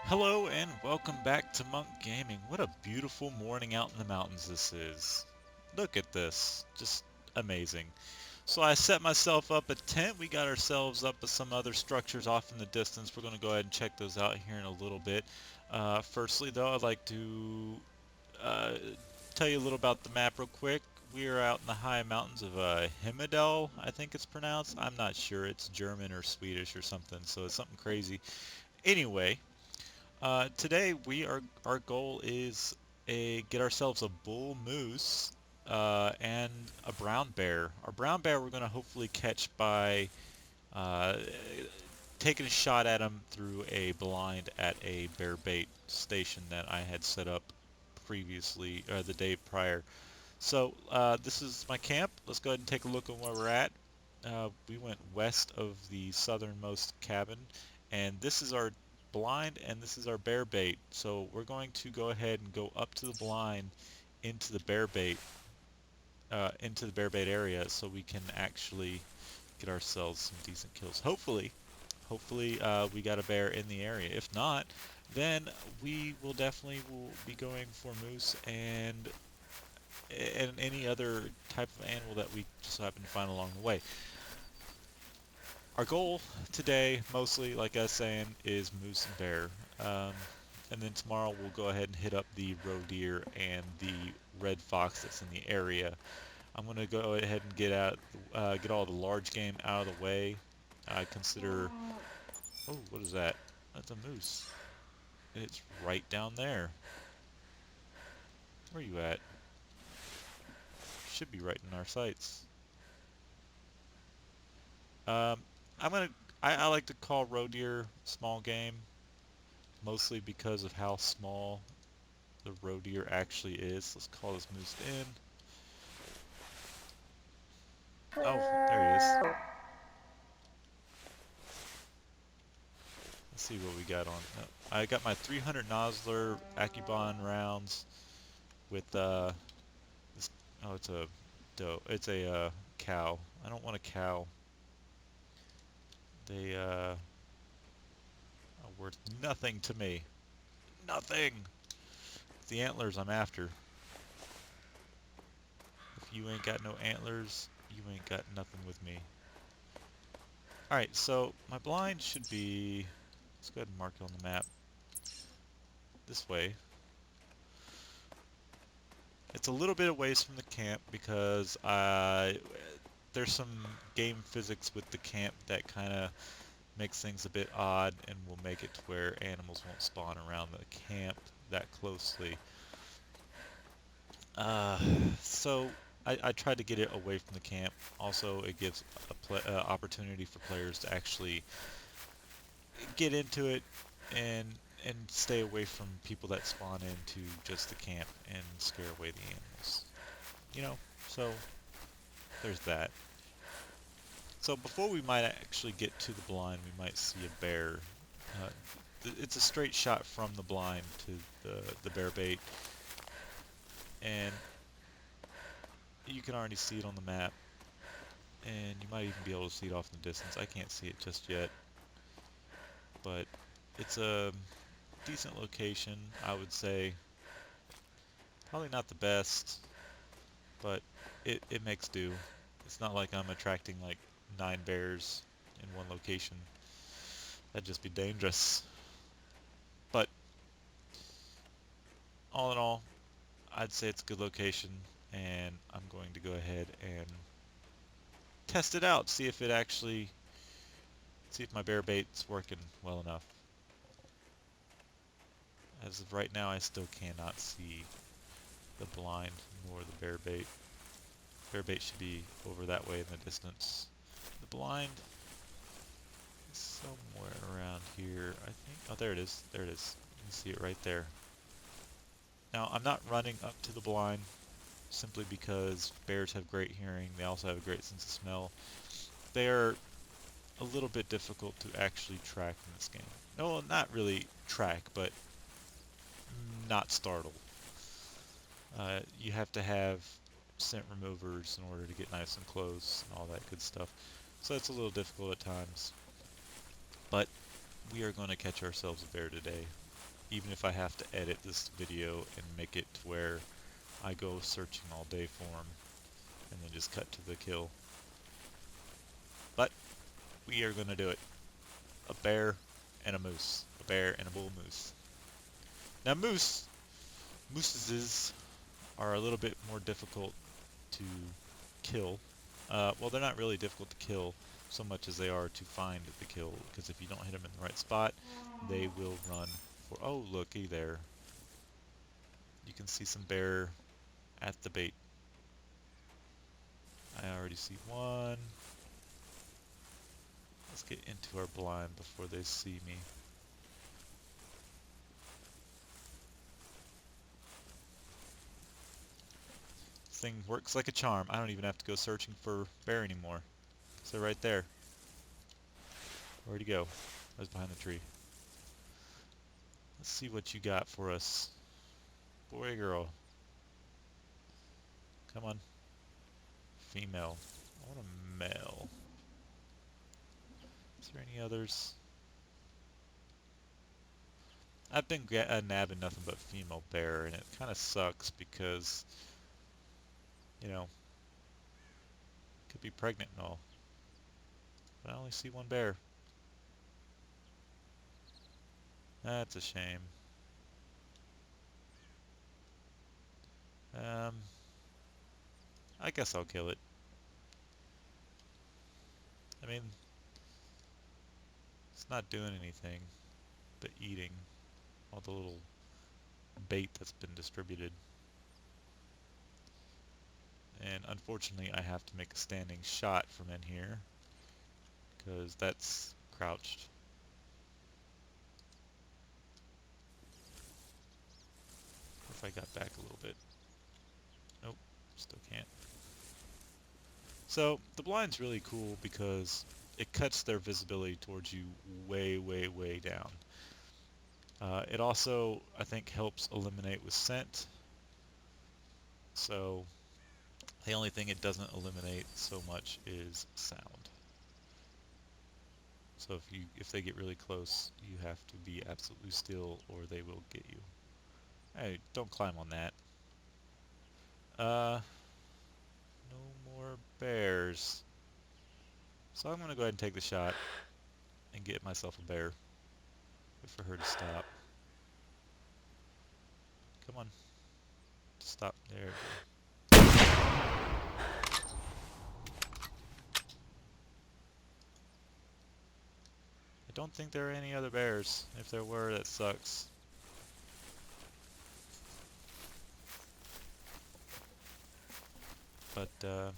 Hello and welcome back to Monk Gaming. What a beautiful morning out in the mountains this is. Look at this. Just amazing. So I set myself up a tent. We got ourselves up with some other structures off in the distance. We're going to go ahead and check those out here in a little bit. Firstly though, I'd like to uh, tell you a little about the map real quick. We are out in the high mountains of Hemmeldal, I think it's pronounced. I'm not sure. It's German or Swedish or something, so it's something crazy. Anyway, today our goal is a get ourselves a bull moose and a brown bear. Our brown bear we're going to hopefully catch by uh, taking a shot at him through a blind at a bear bait station that I had set up previously the day prior. So this is my camp. Let's go ahead and take a look at where we're at. We went west of the southernmost cabin, and this is our blind, and this is our bear bait. So we're going to go ahead and go up to the blind into the bear bait area, so we can actually get ourselves some decent kills. Hopefully, we got a bear in the area. If not, then we will definitely will be going for moose and any other type of animal that we just happen to find along the way. Our goal today, mostly, like I was saying, is moose and bear. Um, and then tomorrow we'll go ahead and hit up the roe deer and the red fox that's in the area. I'm gonna go ahead and get all the large game out of the way. I consider. Oh, what is that? That's a moose. It's right down there. Where are you at? Should be right in our sights. Um, I'm gonna. I like to call roe deer small game, mostly because of how small the roe deer actually is. Let's call this moose in. Oh, there he is. Let's see what we got on. I got my 300 Nosler Accubon rounds with this. Oh, it's a doe. It's a cow. I don't want a cow. They are worth nothing to me. Nothing. It's the antlers I'm after. If you ain't got no antlers, you ain't got nothing with me. Alright, so my blind should be, let's go ahead and mark it on the map, this way. It's a little bit away from the camp because there's some game physics with the camp that kind of makes things a bit odd and will make it to where animals won't spawn around the camp that closely. Uh, so I tried to get it away from the camp. Also, it gives opportunity for players to actually get into it and and stay away from people that spawn into just the camp and scare away the animals. You know, so there's that. So before we might actually get to the blind, we might see a bear. Uh, it's a straight shot from the blind to the bear bait, and you can already see it on the map, and you might even be able to see it off in the distance. I can't see it just yet, but it's a decent location, I would say. Probably not the best, but it makes do. It's not like I'm attracting like 9 bears in one location. That'd just be dangerous. But all in all, I'd say it's a good location, and I'm going to go ahead and test it out, see if my bear bait's working well enough. As of right now, I still cannot see the blind nor the bear bait. Bear bait should be over that way in the distance. The blind is somewhere around here, I think. Oh, there it is. There it is. You can see it right there. Now, I'm not running up to the blind simply because bears have great hearing. They also have a great sense of smell. They are a little bit difficult to actually track in this game. No, not really track, but not startle. You have to have scent removers in order to get nice and close and all that good stuff. So it's a little difficult at times. But we are going to catch ourselves a bear today. even if I have to edit this video and make it to where I go searching all day for them and then just cut to the kill. But we are going to do it. A bear and a moose. A bear and a bull moose. Now mooses are a little bit more difficult to kill. Well, they're not really difficult to kill so much as they are to find the kill, because if you don't hit them in the right spot, they will run for... Oh, looky there. You can see some bear at the bait. I already see one. Let's get into our blind before they see me. This thing works like a charm. I don't even have to go searching for bear anymore. So right there. Where'd he go? I was behind the tree. Let's see what you got for us. Boy or girl? Come on. Female. I want a male. Is there any others? I've been nabbing nothing but female bear, and it kind of sucks because, you know, could be pregnant and all. But I only see one bear. That's a shame. Um, I guess I'll kill it. I mean, it's not doing anything but eating all the little bait that's been distributed. And unfortunately, I have to make a standing shot from in here because that's crouched. What if I got back a little bit? Nope, still can't. So the blind's really cool because it cuts their visibility towards you way, way, way down. It also, I think, helps eliminate with scent. So the only thing it doesn't eliminate so much is sound. So if they get really close, you have to be absolutely still or they will get you. Hey, don't climb on that. No more bears. So I'm gonna go ahead and take the shot and get myself a bear. Wait for her to stop. Come on. Stop. There we go. I don't think there are any other bears. If there were, that sucks. But, looks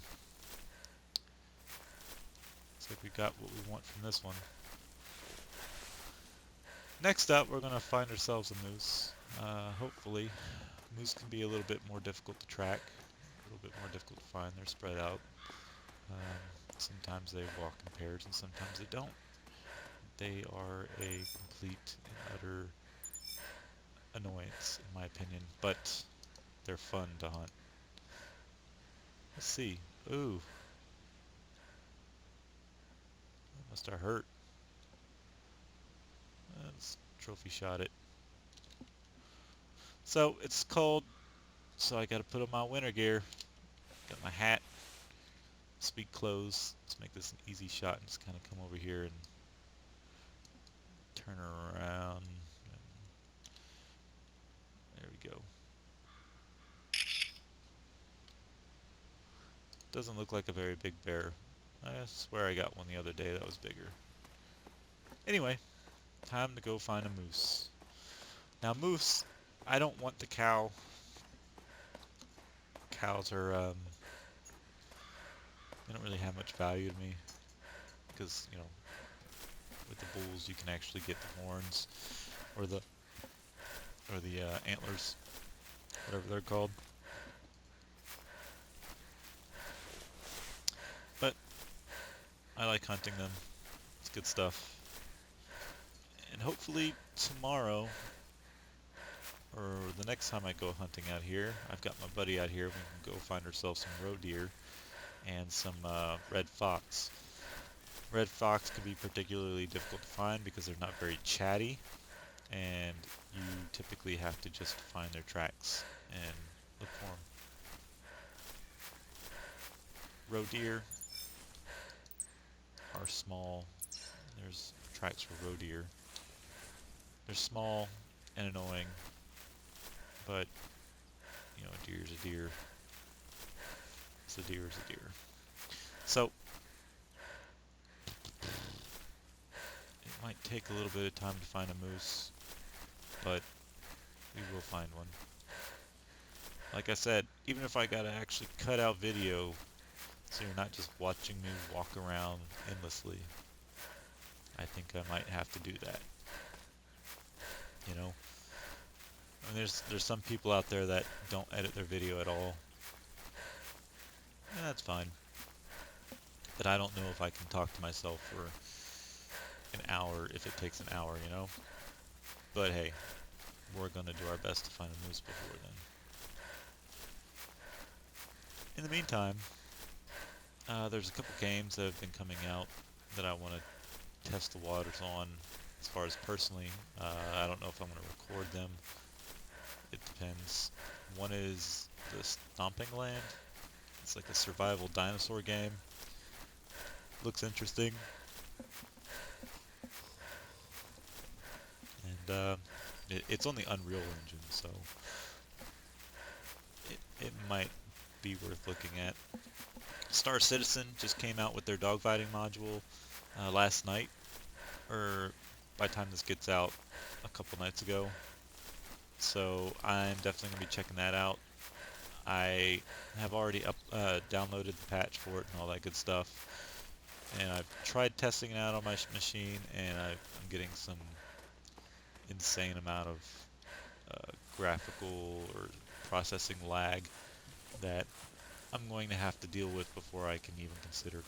like we got what we want from this one. Next up, we're going to find ourselves a moose. Hopefully. Moose can be a little bit more difficult to track. A little bit more difficult to find. They're spread out. Sometimes they walk in pairs and sometimes they don't. They are a complete and utter annoyance, in my opinion, but they're fun to hunt. Let's see. Ooh. That must have hurt. Let's trophy shot it. So, it's cold, so I gotta put on my winter gear. Got my hat, speed clothes. Let's make this an easy shot and just kind of come over here and turn around. There we go. Doesn't look like a very big bear. I swear I got one the other day that was bigger. Anyway, time to go find a moose. Now moose, I don't want the cow. Cows are, they don't really have much value to me. Because, you know, with the bulls you can actually get the horns. Or the antlers. Whatever they're called. But I like hunting them. It's good stuff. And hopefully tomorrow, or the next time I go hunting out here, I've got my buddy out here, we can go find ourselves some roe deer and some red fox. Red fox can be particularly difficult to find because they're not very chatty. and you typically have to just find their tracks and look for them. Roe deer are small. There's tracks for roe deer. They're small and annoying, but a deer is a deer. It's a deer is a deer. So it might take a little bit of time to find a moose, but we will find one. Like I said, even if I gotta actually cut out video so you're not just watching me walk around endlessly, I think I might have to do that. You know, I mean, there's some people out there that don't edit their video at all, and that's fine. But I don't know if I can talk to myself for an hour if it takes an hour, you know? But hey, we're gonna do our best to find a moose before then. In the meantime, there's a couple games that have been coming out that I want to test the waters on as far as personally. I don't know if I'm going to record them. It depends. One is the Stomping Land. It's like a survival dinosaur game. Looks interesting. And it's on the Unreal Engine, so it might be worth looking at. Star Citizen just came out with their dogfighting module last night, or by the time this gets out, a couple nights ago. So I'm definitely going to be checking that out. I have already downloaded the patch for it and all that good stuff. And I've tried testing it out on my machine, and I'm getting some insane amount of graphical or processing lag that I'm going to have to deal with before I can even consider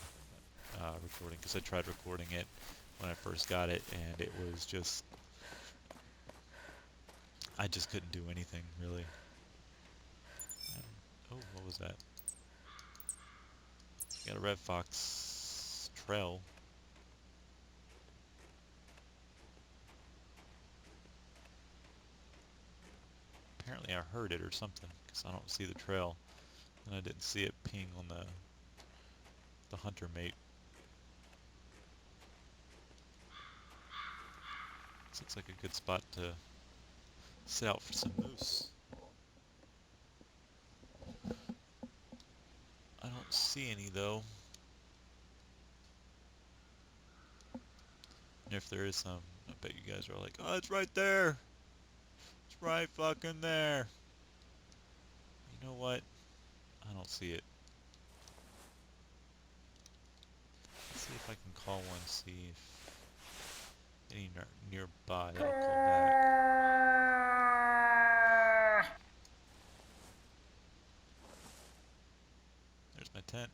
recording. Because I tried recording it when I first got it, and it was just, I just couldn't do anything really. Oh, what was that? Got a red fox trail. Apparently I heard it or something, because I don't see the trail. And I didn't see it ping on the hunter mate. This looks like a good spot to sit out for some moose. I don't see any though. And if there is some, I bet you guys are like, oh, it's right there. It's right fucking there. You know what? I don't see it. Let's see if I can call one, see if any nearby I'll call back. There's my tent.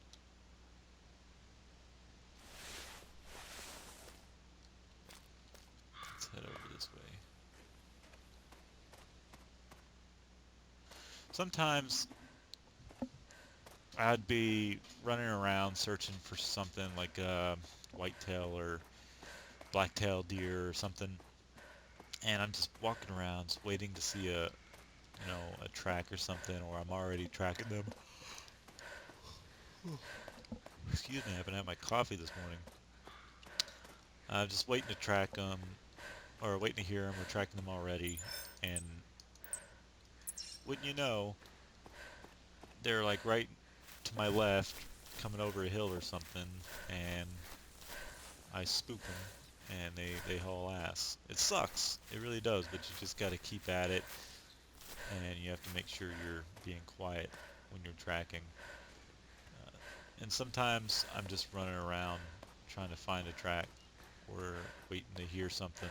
Let's head over this way. Sometimes I'd be running around searching for something like a whitetail or blacktail deer or something, and I'm just walking around just waiting to see a track or something, or I'm already tracking them. Excuse me, I haven't had my coffee this morning. I'm just waiting to track them, or waiting to hear them, or tracking them already, and wouldn't you know, they're like right to my left, coming over a hill or something, and I spook them, and they haul ass. It sucks, it really does, but you just got to keep at it, and you have to make sure you're being quiet when you're tracking. And sometimes I'm just running around trying to find a track or waiting to hear something,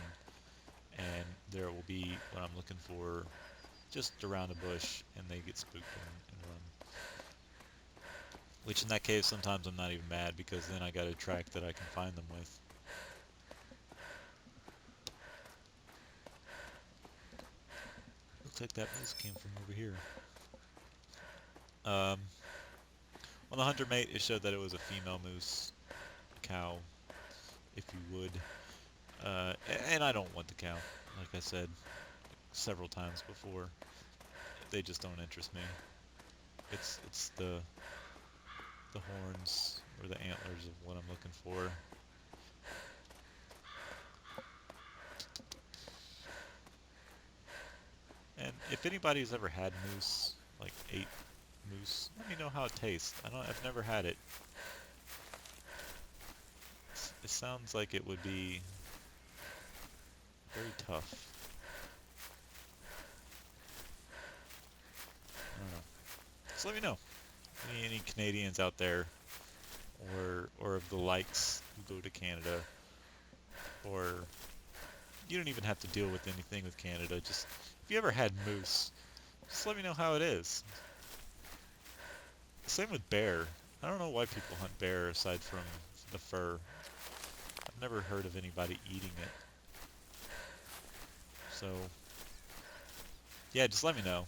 and there will be what I'm looking for just around a bush, and they get spooked and run. Which in that case, sometimes I'm not even mad, because then I got a track that I can find them with. Looks like that moose came from over here. On the hunter mate, it showed that it was a female moose, cow, if you would. And I don't want the cow. Like I said several times before, they just don't interest me. It's the horns or the antlers of what I'm looking for. And if anybody's ever had moose, like ate moose, let me know how it tastes. I've never had it. It sounds like it would be very tough. I don't know. So let me know. Any Canadians out there, or of the likes who go to Canada, or you don't even have to deal with anything with Canada. Just if you ever had moose, just let me know how it is. Same with bear. I don't know why people hunt bear aside from the fur. I've never heard of anybody eating it. So yeah, just let me know.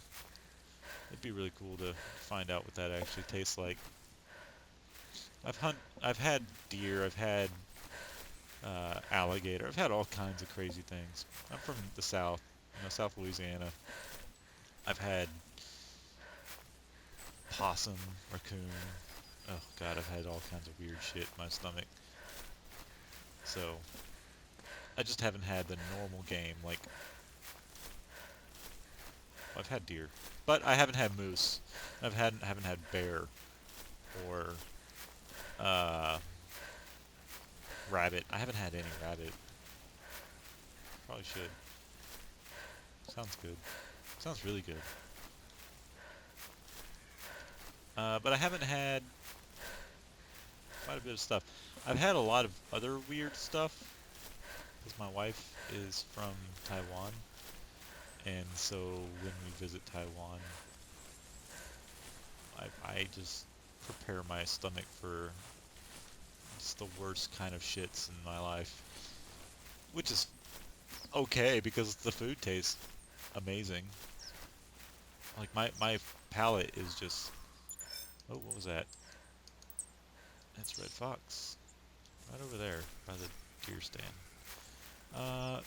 It'd be really cool to find out what that actually tastes like. I've had deer, I've had alligator, I've had all kinds of crazy things. I'm from the South, South Louisiana. I've had possum, raccoon. Oh God, I've had all kinds of weird shit in my stomach. So I just haven't had the normal game. Like I've had deer, but I haven't had moose. Haven't had bear or uh, rabbit. I haven't had any rabbit. Probably should. Sounds good. Sounds really good. But I haven't had quite a bit of stuff. I've had a lot of other weird stuff because my wife is from Taiwan, and so when we visit Taiwan, I just prepare my stomach for just the worst kind of shits in my life, which is okay because the food tastes amazing. Like my palate is just, oh, what was that? That's red fox right over there by the deer stand.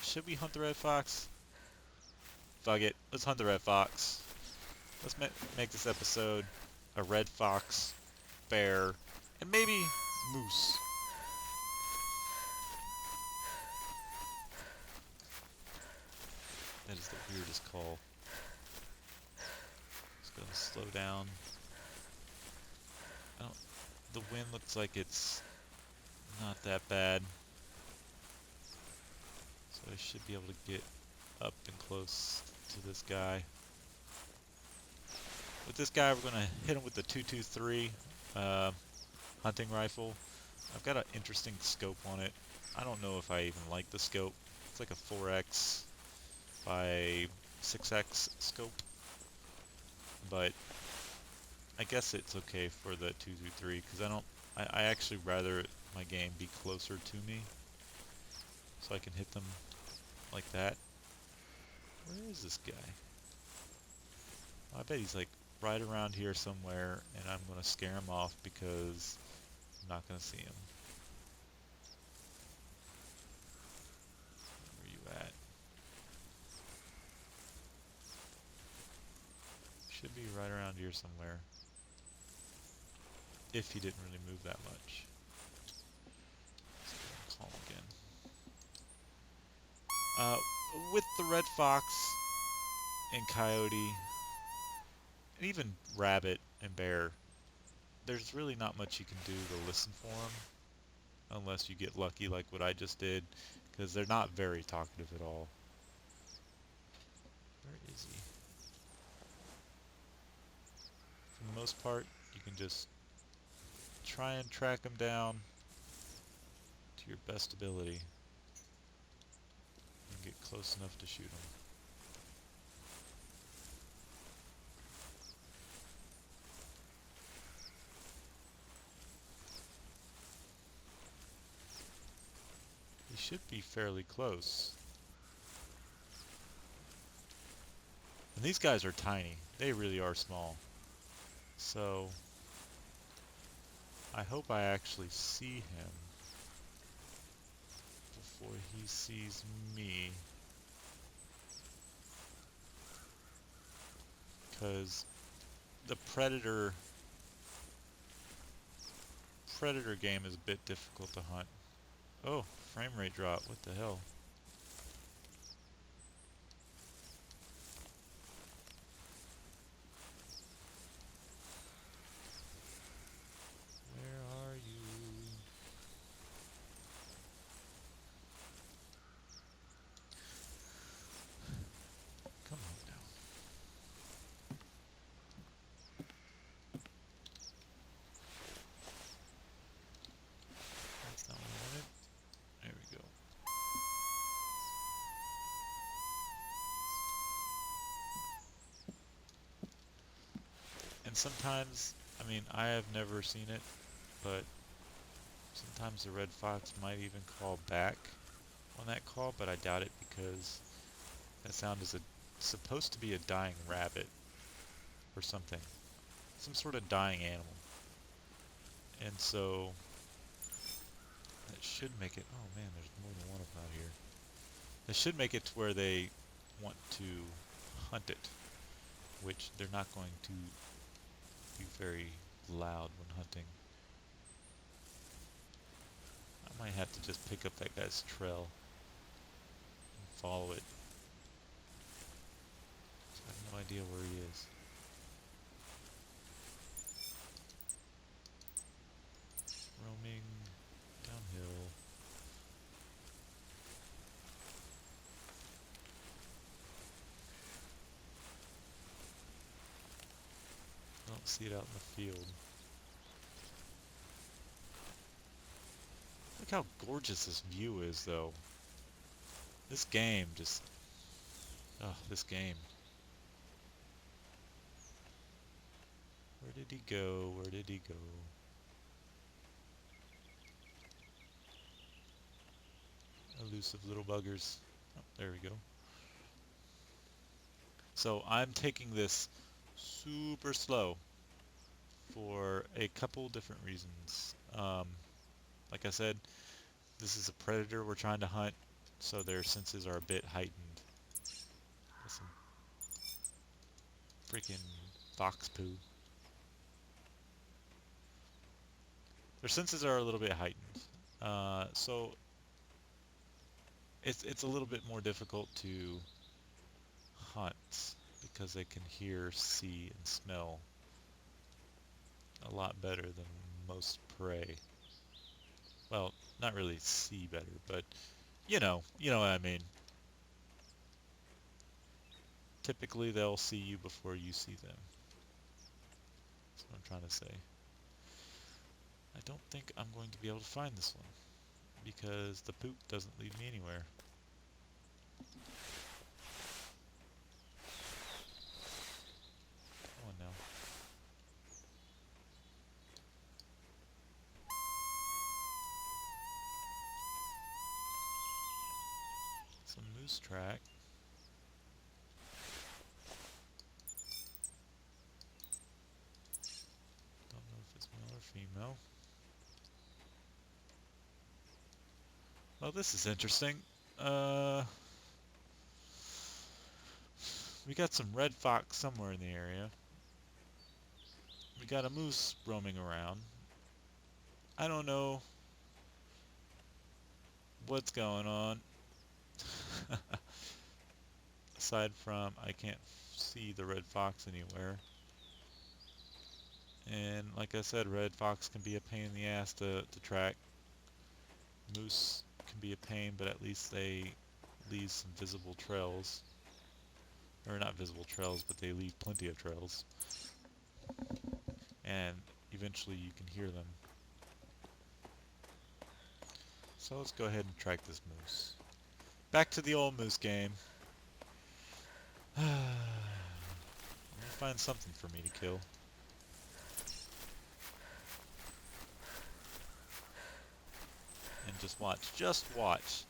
Should we hunt the red fox? Fuck it, let's hunt the red fox. Let's make this episode a red fox, bear, and maybe moose. That is the weirdest call. Just gonna slow down. I don't, the wind looks like it's not that bad, so I should be able to get up and close to this guy. With this guy, we're gonna hit him with the 223 hunting rifle. I've got an interesting scope on it. I don't know if I even like the scope. It's like a 4x by 6x scope, but I guess it's okay for the 223 because I actually rather my game be closer to me so I can hit them like that. Where is this guy? I bet he's like right around here somewhere, and I'm gonna scare him off because I'm not gonna see him. Where you at? Should be right around here somewhere. If he didn't really move that much. Let's call him again. With the red fox and coyote, and even rabbit and bear, there's really not much you can do to listen for them unless you get lucky like what I just did, because they're not very talkative at all. Where is he? For the most part, you can just try and track him down to your best ability and get close enough to shoot him. He should be fairly close. And these guys are tiny. They really are small. So I hope I actually see him before he sees me. Because the predator game is a bit difficult to hunt. Oh, frame rate drop. What the hell? Where are you? Come on now. That's not what I wanted. There we go. And sometimes, I mean, I have never seen it, but sometimes the red fox might even call back on that call, but I doubt it because that sound is supposed to be a dying rabbit or something. Some sort of dying animal. And so that should make it, oh man, there's more than one of them out here. That should make it to where they want to hunt it, which they're not going to be very loud when hunting. I might have to just pick up that guy's trail and follow it. I have no idea where he is. Roaming downhill. I don't see it out in the field. Look how gorgeous this view is, though. This game just... Oh, this game. Where did he go? Where did he go? Elusive little buggers. Oh, there we go. So I'm taking this super slow for a couple different reasons. Like I said, this is a predator we're trying to hunt, so their senses are a bit heightened. There's some freaking fox poo. Their senses are a little bit heightened. So it's a little bit more difficult to hunt because they can hear, see, and smell a lot better than most prey. Well, not really see better, but you know what I mean. Typically, they'll see you before you see them. That's what I'm trying to say. I don't think I'm going to be able to find this one because the poop doesn't lead me anywhere. Come on now. Some moose track. Don't know if it's male or female. Well, this is interesting. Uh, we got some red fox somewhere in the area. We got a moose roaming around. I don't know what's going on. Aside from I can't see the red fox anywhere. And like I said, red fox can be a pain in the ass to track. Moose can be a pain, but at least they leave some visible trails. Or not visible trails, but they leave plenty of trails. And eventually you can hear them. So let's go ahead and track this moose. Back to the old moose game. I'm gonna find something for me to kill. And just watch.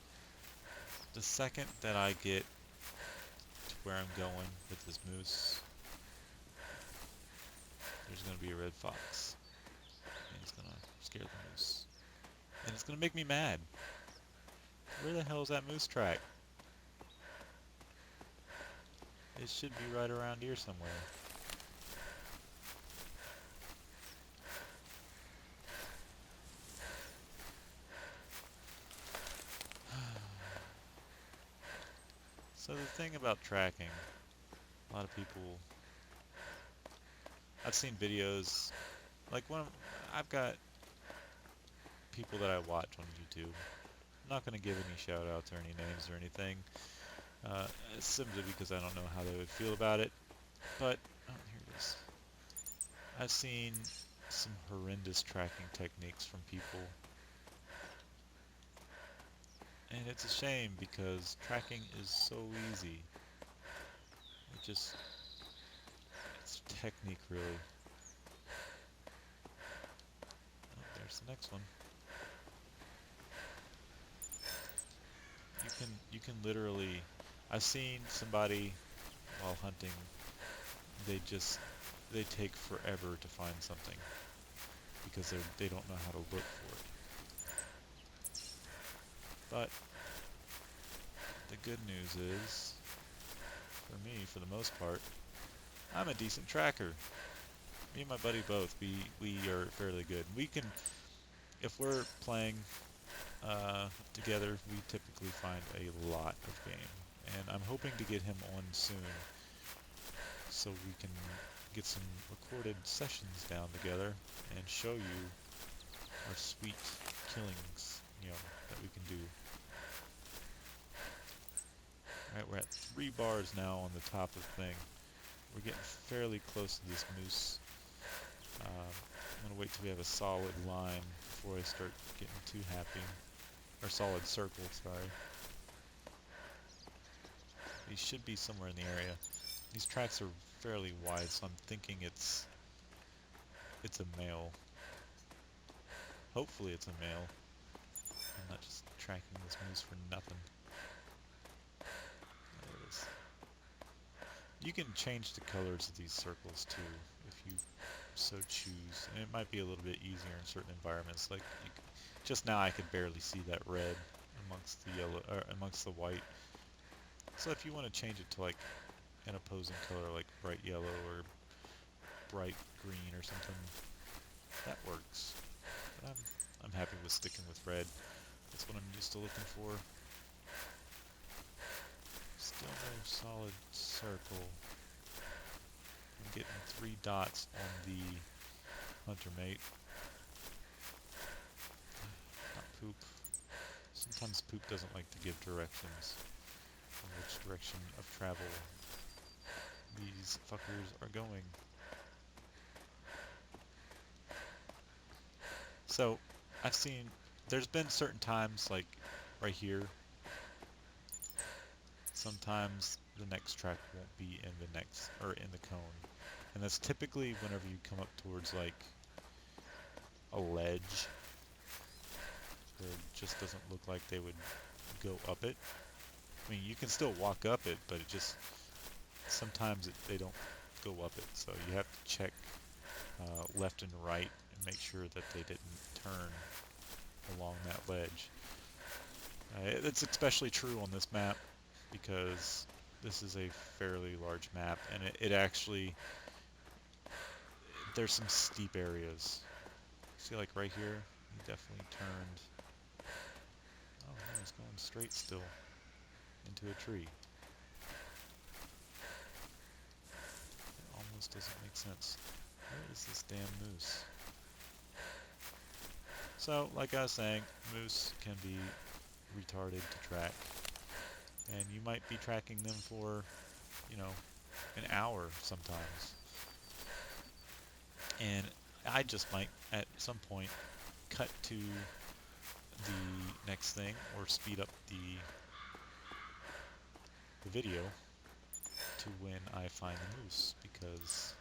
The second that I get to where I'm going with this moose, there's gonna be a red fox. And he's gonna scare the moose. And it's gonna make me mad. Where the hell is that moose track? It should be right around here somewhere. So the thing about tracking, a lot of people, I've seen videos, like I've got people that I watch on YouTube. I'm not going to give any shout outs or any names or anything, uh, simply because I don't know how they would feel about it. But, oh, here it is. I've seen some horrendous tracking techniques from people, and it's a shame because tracking is so easy. It just, it's technique really. Oh, there's the next one. You can literally, I've seen somebody while hunting, they just they take forever to find something because they don't know how to look for it. But the good news is, for me, for the most part, I'm a decent tracker. Me and my buddy both, we are fairly good. We can, if we're playing together, we typically find a lot of game. And I'm hoping to get him on soon so we can get some recorded sessions down together and show you our sweet killings, that we can do. Alright, we're at 3 bars now on the top of the thing. We're getting fairly close to this moose. I'm going to wait till we have a solid line before I start getting too happy. Or solid circle, sorry. He should be somewhere in the area. These tracks are fairly wide, so I'm thinking it's a male. Hopefully it's a male. I'm not just tracking this moose for nothing. There it is. You can change the colors of these circles too, if you so choose. And it might be a little bit easier in certain environments. Like just now, I could barely see that red amongst the yellow, or amongst the white. So if you want to change it to like an opposing color, like bright yellow or bright green or something, that works. But I'm happy with sticking with red. That's what I'm used to looking for. Still no solid circle. I'm getting 3 dots on the hunter mate. Not poop. Sometimes poop doesn't like to give directions on which direction of travel these fuckers are going. So, I've seen, there's been certain times, like right here, sometimes the next track won't be in the next, or in the cone. And that's typically whenever you come up towards like a ledge where it just doesn't look like they would go up it. I mean, you can still walk up it, but it just, sometimes they don't go up it. So you have to check left and right and make sure that they didn't turn along that ledge. It's especially true on this map because this is a fairly large map, and it actually, there's some steep areas. See, like right here, he definitely turned. Oh, no, he's going straight still into a tree. It almost doesn't make sense. Where is this damn moose? So, like I was saying, moose can be retarded to track. And you might be tracking them for, an hour sometimes. And I just might, at some point, cut to the next thing or speed up the video to when I find the moose, because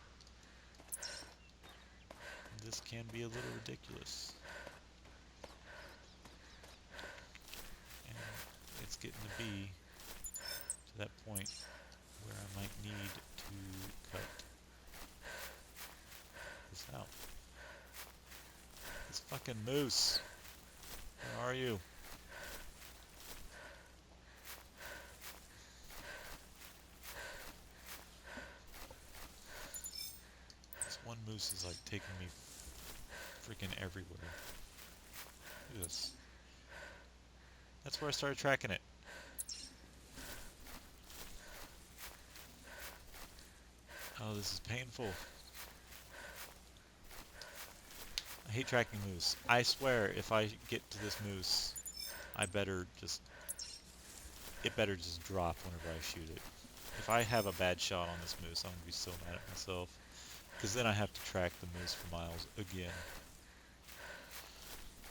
this can be a little ridiculous. And it's getting to be to that point where I might need to cut this out. This fucking moose! Where are you? one moose is like taking me freaking everywhere. Look at this. That's where I started tracking it. Oh, this is painful. I hate tracking moose. I swear, if I get to this moose, it better just drop whenever I shoot it. If I have a bad shot on this moose, I'm gonna be so mad at myself. Because then I have to track the moose for miles again.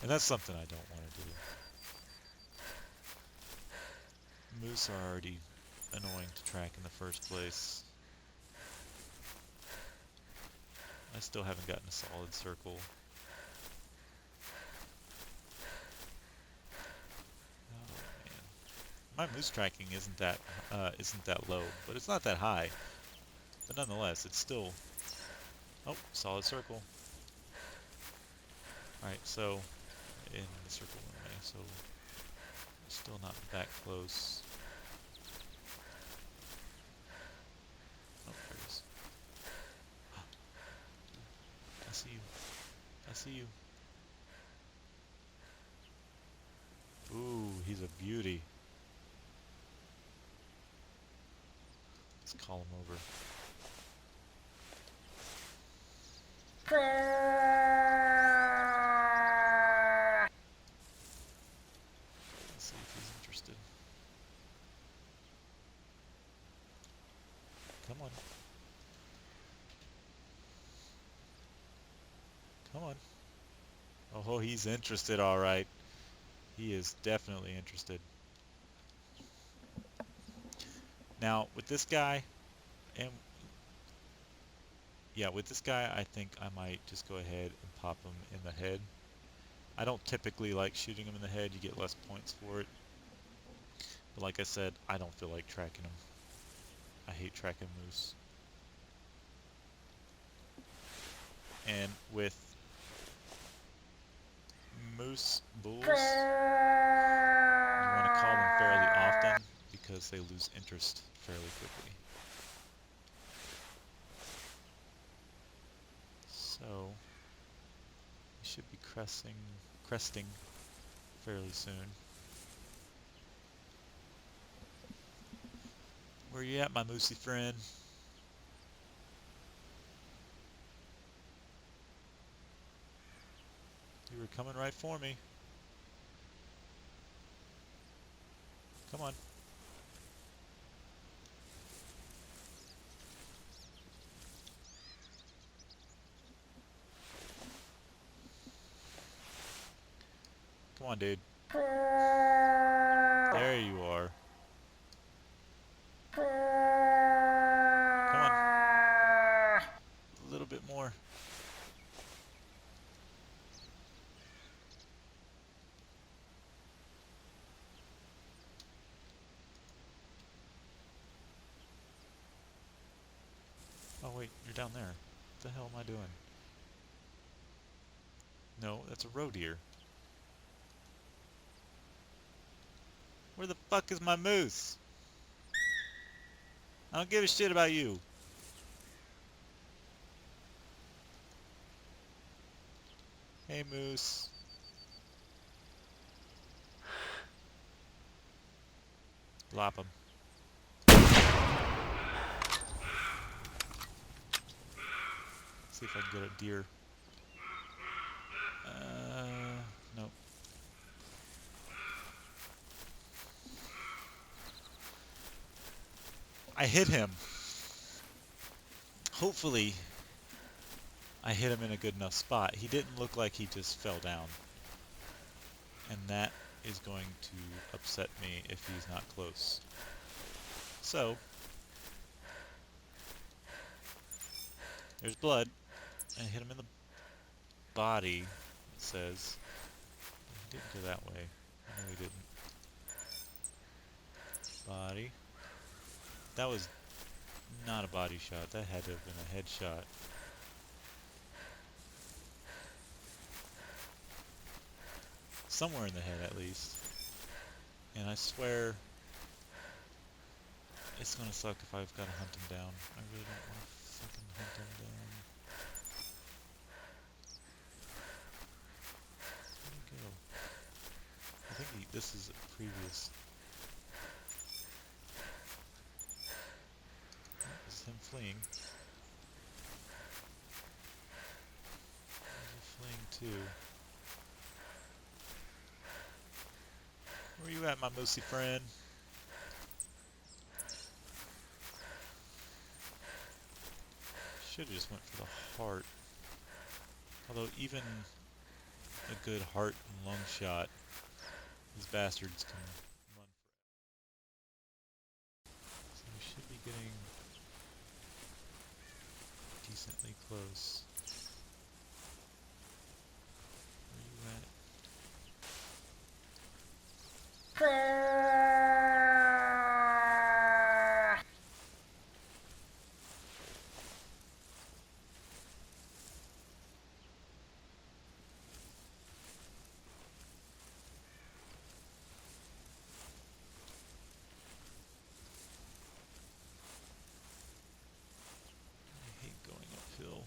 And that's something I don't want to do. Moose are already annoying to track in the first place. I still haven't gotten a solid circle. Oh man. My moose tracking isn't that low, but it's not that high. But nonetheless, it's still... Oh, solid circle. Alright, so in the circle anyway, so still not that close. Oh, there it is. I see you. I see you. Ooh, he's a beauty. Let's call him over. Let's see if he's interested. Come on. Come on. Oh, he's interested, all right. He is definitely interested. Now, with this guy, and yeah, with this guy, I think I might just go ahead and pop him in the head. I don't typically like shooting him in the head. You get less points for it. But like I said, I don't feel like tracking him. I hate tracking moose. And with moose bulls, you want to call them fairly often because they lose interest fairly quickly. So, we should be cresting fairly soon. Where you at, my moosey friend? You were coming right for me. Come on. Come on, dude. There you are. Come on. A little bit more. Oh wait, you're down there. What the hell am I doing? No, that's a roe deer. Where the fuck is my moose? I don't give a shit about you. Hey, moose. Lop him. See if I can get a deer. Nope. I hit him. Hopefully, I hit him in a good enough spot. He didn't look like he just fell down. And that is going to upset me if he's not close. So, there's blood. I hit him in the body, it says. He didn't go that way. No, he didn't. Body. That was not a body shot. That had to have been a headshot. Somewhere in the head, at least. And I swear, it's gonna suck if I've got to hunt him down. I really don't want to fucking hunt him down. is. This is him fleeing. He's fleeing too. Where you at, my moosey friend? Should've just went for the heart. Although even a good heart and lung shot, these bastards can run forever. So we should be getting decently close. Where you at? I hate going uphill.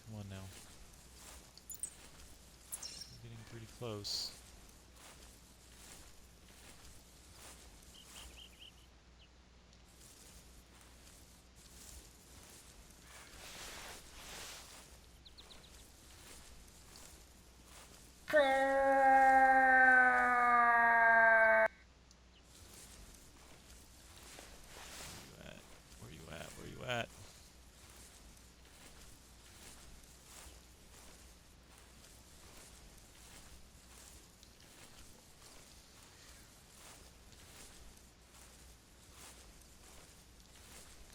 Come on now. We're getting pretty close. Where you at? Where you at?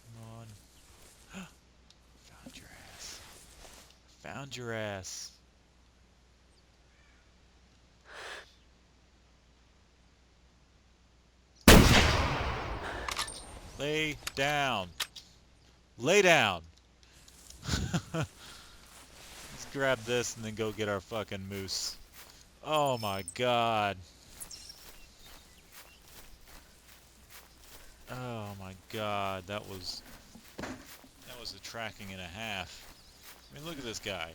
Come on. Found your ass. Found your ass. Lay down. Lay down. Let's grab this and then go get our fucking moose. Oh my god. Oh my god. That was a tracking and a half. I mean, look at this guy.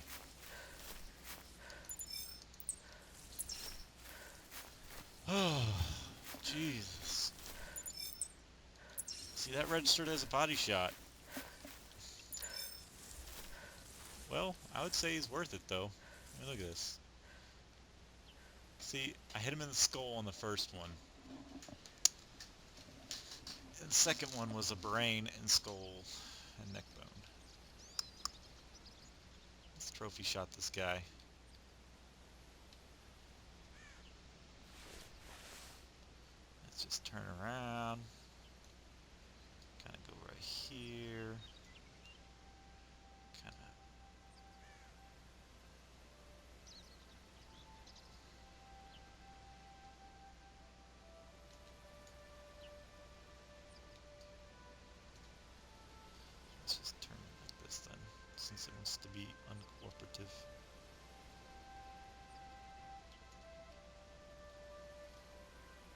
Oh, Jesus. See, that registered as a body shot. Well, I would say he's worth it, though. I mean, look at this. See, I hit him in the skull on the first one. And the second one was a brain and skull and neck bone. Let's trophy shot this guy. Let's just turn around. Kind of go right here. Kind of. Let's just turn it like this then, since it wants to be uncooperative.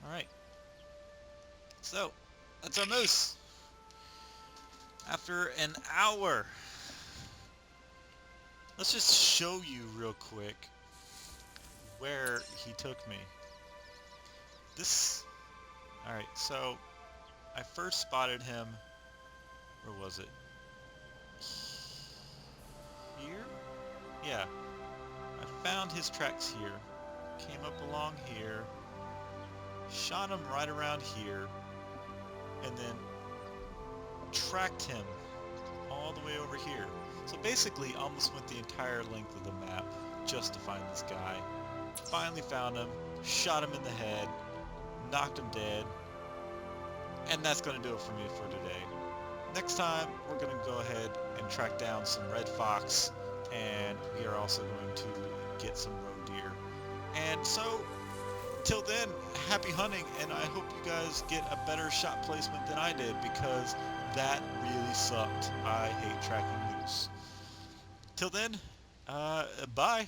Alright. So, that's our moose. After an hour. Let's just show you real quick where he took me. Alright, so I first spotted him, where was it? Here? Yeah. I found his tracks here, came up along here, shot him right around here, and then tracked him all the way over here. So basically almost went the entire length of the map just to find this guy. Finally found him, shot him in the head, knocked him dead, and that's going to do it for me for today. Next time, we're going to go ahead and track down some red fox, and we are also going to get some roe deer. And so, till then, happy hunting, and I hope you guys get a better shot placement than I did, because that really sucked. I hate tracking moose. Till then, bye.